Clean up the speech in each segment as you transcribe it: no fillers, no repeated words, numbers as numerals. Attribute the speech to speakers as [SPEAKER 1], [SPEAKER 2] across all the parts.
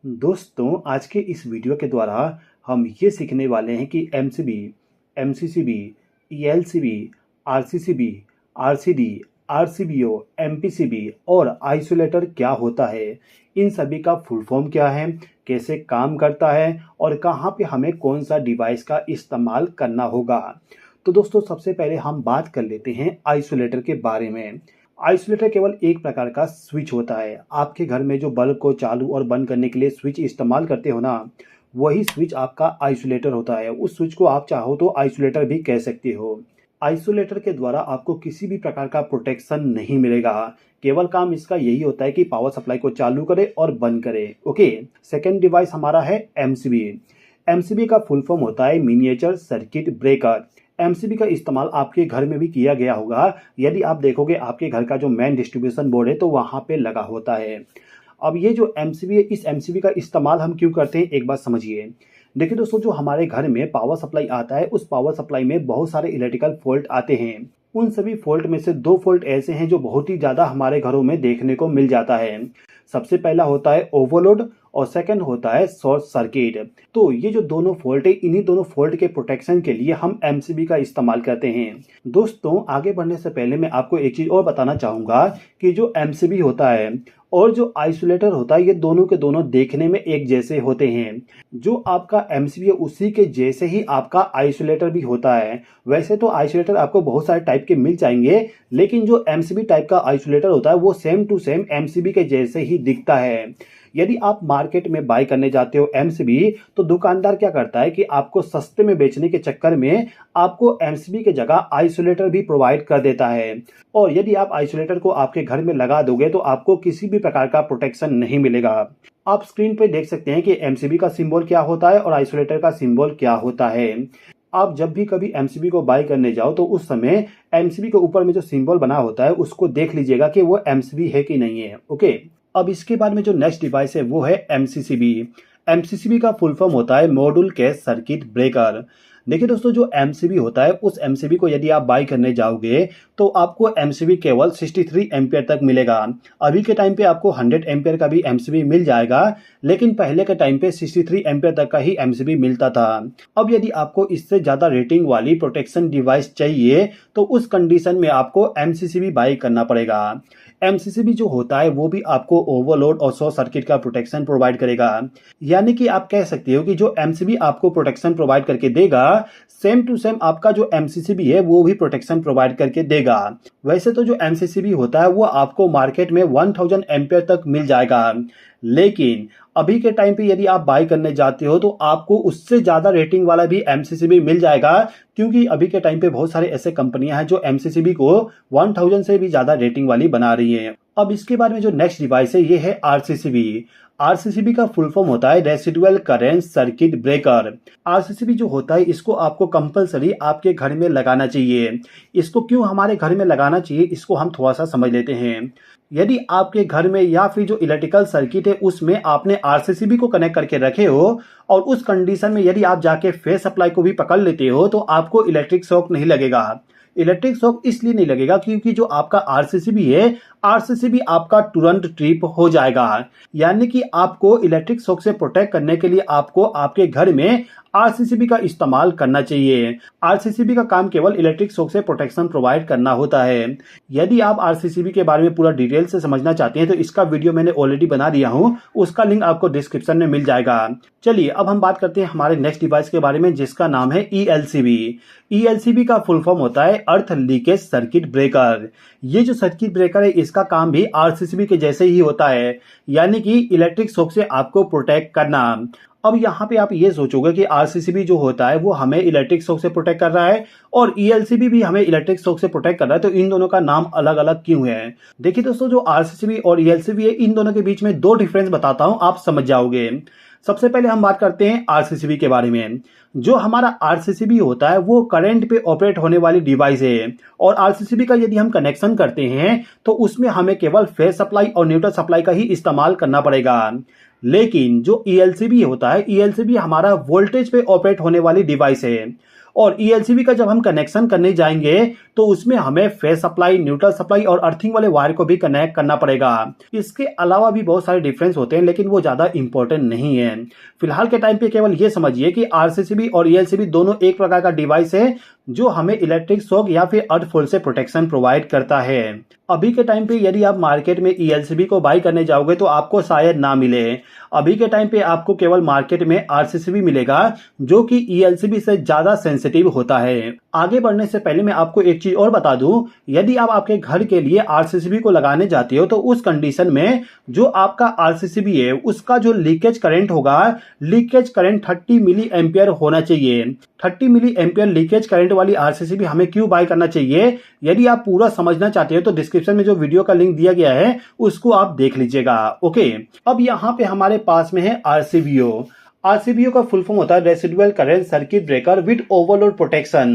[SPEAKER 1] दोस्तों, आज के इस वीडियो के द्वारा हम ये सीखने वाले हैं कि MCB, MCCB, ELCB, RCCB, RCD, RCBO, MPCB और आइसोलेटर क्या होता है, इन सभी का फुल फॉर्म क्या है, कैसे काम करता है और कहाँ पे हमें कौन सा डिवाइस का इस्तेमाल करना होगा। तो दोस्तों, सबसे पहले हम बात कर लेते हैं आइसोलेटर के बारे में। आइसोलेटर केवल एक प्रकार का स्विच होता है। आपके घर में जो बल्ब को चालू और बंद करने के लिए स्विच इस्तेमाल करते हो ना, वही स्विच आपका आइसोलेटर होता है। उस स्विच को आप चाहो तो आइसोलेटर भी कह सकते हो। आइसोलेटर के द्वारा आपको किसी भी प्रकार का प्रोटेक्शन नहीं मिलेगा। केवल काम इसका यही होता है कि पावर सप्लाई को चालू करे और बंद करे। ओके। सेकेंड डिवाइस हमारा है एमसीबी। एमसीबी का फुल फॉर्म होता है मिनिएचर सर्किट ब्रेकर। एमसीबी का इस्तेमाल आपके घर में भी किया गया होगा। यदि आप देखोगे आपके घर का जो मेन डिस्ट्रीब्यूशन बोर्ड है तो वहां पे लगा होता है। अब ये जो एमसीबी है, इस एमसीबी का इस्तेमाल हम क्यों करते हैं, एक बात समझिए। देखिए दोस्तों, जो हमारे घर में पावर सप्लाई आता है, उस पावर सप्लाई में बहुत सारे इलेक्ट्रिकल फॉल्ट आते हैं। उन सभी फॉल्ट में से दो फॉल्ट ऐसे हैं जो बहुत ही ज्यादा हमारे घरों में देखने को मिल जाता है। सबसे पहला होता है ओवरलोड और सेकंड होता है शॉर्ट सर्किट। तो ये जो दोनों फॉल्ट है, इन्हीं दोनों फॉल्ट के प्रोटेक्शन के लिए हम एमसीबी का इस्तेमाल करते हैं। दोस्तों, आगे बढ़ने से पहले मैं आपको एक चीज और बताना चाहूंगा कि जो एमसीबी होता है और जो आइसोलेटर होता है, ये दोनों के दोनों देखने में एक जैसे होते हैं। जो आपका एमसीबी है उसी के जैसे ही आपका आइसोलेटर भी होता है। वैसे तो आइसोलेटर आपको बहुत सारे टाइप के मिल जाएंगे, लेकिन जो एमसीबी टाइप का आइसोलेटर होता है वो सेम टू सेम एमसीबी के जैसे ही दिखता है। यदि आप मार्केट में बाय करने जाते हो एमसीबी, तो दुकानदार क्या करता है कि आपको सस्ते में बेचने के चक्कर में आपको एमसीबी के जगह आइसोलेटर भी प्रोवाइड कर देता है। और यदि आप आइसोलेटर को आपके घर में लगा दोगे तो आपको किसी भी प्रकार का प्रोटेक्शन नहीं मिलेगा। आप स्क्रीन पे देख सकते हैं कि एमसीबी का सिंबल क्या होता है और आइसोलेटर का सिंबल क्या होता है। आप जब भी कभी एमसीबी को बाय करने जाओ तो उस समय एमसीबी के ऊपर में जो सिंबल बना होता है उसको देख लीजिएगा कि वो एमसीबी है कि नहीं है। ओके। अब इसके बाद में जो नेक्स्ट डिवाइस है वो है एमसीसीबी। एमसीसीबी का फुल फॉर्म होता है मॉड्यूल कैश सर्किट ब्रेकर। देखिए दोस्तों, जो एमसीबी होता है उस एमसीबी को यदि आप बाय करने जाओगे तो आपको एमसीबी केवल 63 एम्पियर तक मिलेगा। अभी के टाइम पे आपको 100 एम्पियर का भी एमसीबी मिल जाएगा, लेकिन पहले के टाइम पे 63 एम्पियर तक का ही एमसीबी मिलता था। अब यदि आपको इससे ज्यादा रेटिंग वाली प्रोटेक्शन डिवाइस चाहिए तो उस कंडीशन में आपको एमसीसीबी बाय करना पड़ेगा। एमसीसीबी जो होता है वो भी आपको ओवरलोड और शॉर्ट सर्किट का प्रोटेक्शन प्रोवाइड करेगा। यानी कि आप कह सकते हो कि जो एमसीबी आपको प्रोटेक्शन प्रोवाइड करके देगा, सेम टू सेम आपका जो एमसीसीबी है वो भी प्रोटेक्शन प्रोवाइड करके देगा। वैसे तो जो एमसीसीबी होता है वो आपको मार्केट में 1000 एम्पियर तक मिल जाएगा, लेकिन अभी के टाइम पे यदि आप बाय करने जाते हो तो आपको उससे ज्यादा रेटिंग वाला भी एमसीसीबी मिल जाएगा, क्योंकि अभी के टाइम पे बहुत सारे ऐसे कंपनियां हैं जो एमसीसीबी को 1000 से भी ज्यादा रेटिंग वाली बना रही है। अब इसके बाद में जो नेक्स्ट डिवाइस है ये है आरसीसीबी। आरसीसीबी का फुल फॉर्म होता है residual current circuit breaker. RCCB जो होता है इसको आपको कंपलसरी आपके घर में लगाना चाहिए। इसको क्यों हमारे घर में लगाना चाहिए, इसको हम थोड़ा सा समझ लेते हैं। यदि आपके घर में या फिर जो इलेक्ट्रिकल सर्किट है उसमें आपने आरसीसीबी को कनेक्ट करके रखे हो और उस कंडीशन में यदि आप जाके फेस सप्लाई को भी पकड़ लेते हो तो आपको इलेक्ट्रिक शॉक नहीं लगेगा। इलेक्ट्रिक शॉक इसलिए नहीं लगेगा क्योंकि जो आपका आरसीसीबी है, आरसीसीबी आपका तुरंत ट्रिप हो जाएगा। यानी कि आपको इलेक्ट्रिक शॉक से प्रोटेक्ट करने के लिए आपको आपके घर में आरसीसीबी का इस्तेमाल करना चाहिए। आरसीसीबी का काम केवल इलेक्ट्रिक शॉक से प्रोटेक्शन प्रोवाइड करना होता है। यदि आप आरसीसीबी के बारे में पूरा डिटेल से समझना चाहते हैं तो इसका वीडियो मैंने ऑलरेडी बना दिया हूं, उसका लिंक आपको डिस्क्रिप्शन में मिल जाएगा। चलिए अब हम बात करते हैं हमारे नेक्स्ट डिवाइस के बारे में, जिसका नाम है ईएलसीबी। ईएलसीबी का फुल फॉर्म होता है अर्थ लीकेज सर्किट ब्रेकर। ये जो सर्किट ब्रेकर है इसका काम भी आरसीसीबी के जैसे ही होता है, यानी कि इलेक्ट्रिक शॉक से आपको प्रोटेक्ट करना। अब यहाँ पे आप ये सोचोगे कि आरसीसीबी जो होता है वो हमें इलेक्ट्रिक शॉक से प्रोटेक्ट कर रहा है और ईएलसीबी भी हमें इलेक्ट्रिक शॉक से प्रोटेक्ट कर रहा है, तो इन दोनों का नाम अलग अलग क्यों है। देखिए दोस्तों, जो आरसीसीबी और ईएलसीबी है इन दोनों के बीच में दो डिफरेंस बताता हूं, आप समझ जाओगे। सबसे पहले हम बात करते हैं आरसीसीबी के बारे में। जो हमारा आरसीसीबी होता है वो करंट पे ऑपरेट होने वाली डिवाइस है और आरसीसीबी का यदि हम कनेक्शन करते हैं तो उसमें हमें केवल फेज सप्लाई और न्यूट्रल सप्लाई का ही इस्तेमाल करना पड़ेगा। लेकिन जो ईएलसीबी होता है, ईएलसीबी हमारा वोल्टेज पे ऑपरेट होने वाली डिवाइस है और ईएलसीबी का जब हम कनेक्शन करने जाएंगे तो उसमें हमें फेस सप्लाई, न्यूट्रल सप्लाई और अर्थिंग वाले वायर को भी कनेक्ट करना पड़ेगा। इसके अलावा भी बहुत सारे डिफरेंस होते हैं, लेकिन वो ज्यादा इंपॉर्टेंट नहीं है। फिलहाल के टाइम पे केवल ये समझिए कि आरसीसीबी और ईएलसीबी दोनों एक प्रकार का डिवाइस है जो हमें इलेक्ट्रिक शॉक या फिर अर्थफॉल से प्रोटेक्शन प्रोवाइड करता है। अभी के टाइम पे यदि आप मार्केट में ईएलसीबी को बाई करने जाओगे तो आपको शायद ना मिले। अभी के टाइम पे आपको केवल मार्केट में आरसीसीबी मिलेगा जो कि ईएलसीबी से ज्यादा सेंसिटिव होता है। आगे बढ़ने से पहले मैं आपको एक चीज और बता दूं, यदि आप आपके घर के लिए आरसीसीबी को लगाने जाते हो तो उस कंडीशन में जो आपका आरसीसीबी है उसका जो लीकेज करंट होगा, लीकेज करंट 30 मिली एम्पियर होना चाहिए। 30 मिली एम्पियर लीकेज करंट वाली आरसीसीबी हमें क्यों बाय करना चाहिए, यदि आप पूरा समझना चाहते हो तो डिस्क्रिप्शन में जो वीडियो का लिंक दिया गया है उसको आप देख लीजिएगा। ओके, अब यहाँ पे हमारे पास में है आरसीबीओ। आरसीबीओ का फुल फॉर्म होता है residual current circuit breaker with overload protection.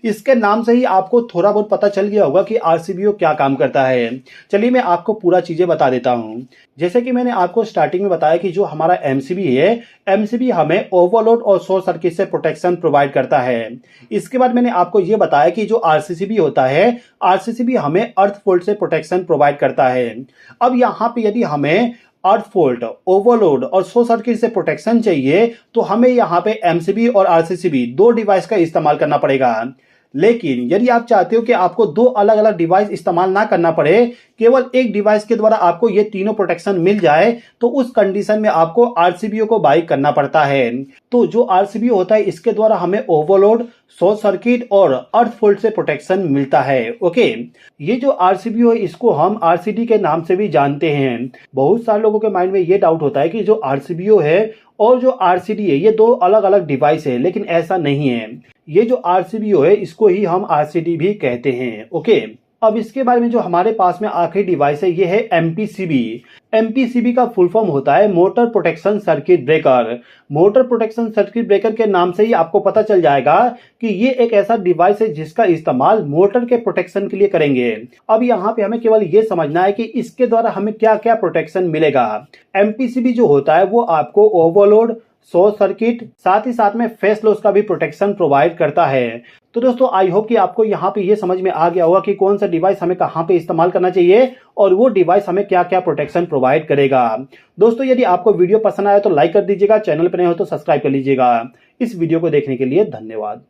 [SPEAKER 1] इसके नाम से ही आपको थोड़ा बहुत पता चल गया होगा कि आरसीबीओ क्या काम करता है। चलिए मैं आपको पूरा चीजें बता देता हूं। जैसे कि मैंने आपको स्टार्टिंग में बताया कि जो हमारा एमसीबी है, एमसीबी हमें ओवरलोड और शॉर्ट सर्किट से प्रोटेक्शन प्रोवाइड करता है। इसके बाद मैंने आपको यह बताया कि जो आरसीसीबी होता है, आरसीसीबी हमें अर्थ फॉल्ट से प्रोटेक्शन प्रोवाइड करता है। अब यहाँ पे यदि हमें अर्थ फॉल्ट, ओवरलोड और शॉर्ट सर्किट से प्रोटेक्शन चाहिए तो हमें यहाँ पे एमसीबी और आरसीसीबी दो डिवाइस का इस्तेमाल करना पड़ेगा। लेकिन यदि आप चाहते हो कि आपको दो अलग अलग डिवाइस इस्तेमाल ना करना पड़े, केवल एक डिवाइस के द्वारा आपको ये तीनों प्रोटेक्शन मिल जाए, तो उस कंडीशन में आपको आरसीबीओ को बाई करना पड़ता है। तो जो आरसीबीओ होता है इसके द्वारा हमें ओवरलोड, शॉर्ट सर्किट और अर्थ फॉल्ट से प्रोटेक्शन मिलता है। ओके, ये जो आरसीबीओ है इसको हम आरसीडी के नाम से भी जानते हैं। बहुत सारे लोगों के माइंड में ये डाउट होता है कि जो आरसीबीओ है और जो आरसीडी है ये दो अलग अलग डिवाइस है, लेकिन ऐसा नहीं है। ये जो आरसीबीओ है इसको ही हम आरसीडी भी कहते हैं। ओके, अब इसके बारे में जो हमारे पास में आखिरी डिवाइस है ये है एमपीसीबी। एमपीसीबी का फुल फॉर्म होता है motor protection circuit breaker. Motor protection circuit breaker के नाम से ही आपको पता चल जाएगा कि ये एक ऐसा डिवाइस है जिसका इस्तेमाल मोटर के प्रोटेक्शन के लिए करेंगे। अब यहाँ पे हमें केवल ये समझना है कि इसके द्वारा हमें क्या क्या प्रोटेक्शन मिलेगा। एमपीसीबी जो होता है वो आपको ओवरलोड, शॉर्ट सर्किट, साथ ही साथ में फेस लॉस का भी प्रोटेक्शन प्रोवाइड करता है। तो दोस्तों आई होप कि आपको यहाँ पे ये समझ में आ गया होगा कि कौन सा डिवाइस हमें कहाँ पे इस्तेमाल करना चाहिए और वो डिवाइस हमें क्या क्या प्रोटेक्शन प्रोवाइड करेगा। दोस्तों यदि आपको वीडियो पसंद आया तो लाइक कर दीजिएगा, चैनल पर नए हो तो सब्सक्राइब कर लीजिएगा। इस वीडियो को देखने के लिए धन्यवाद।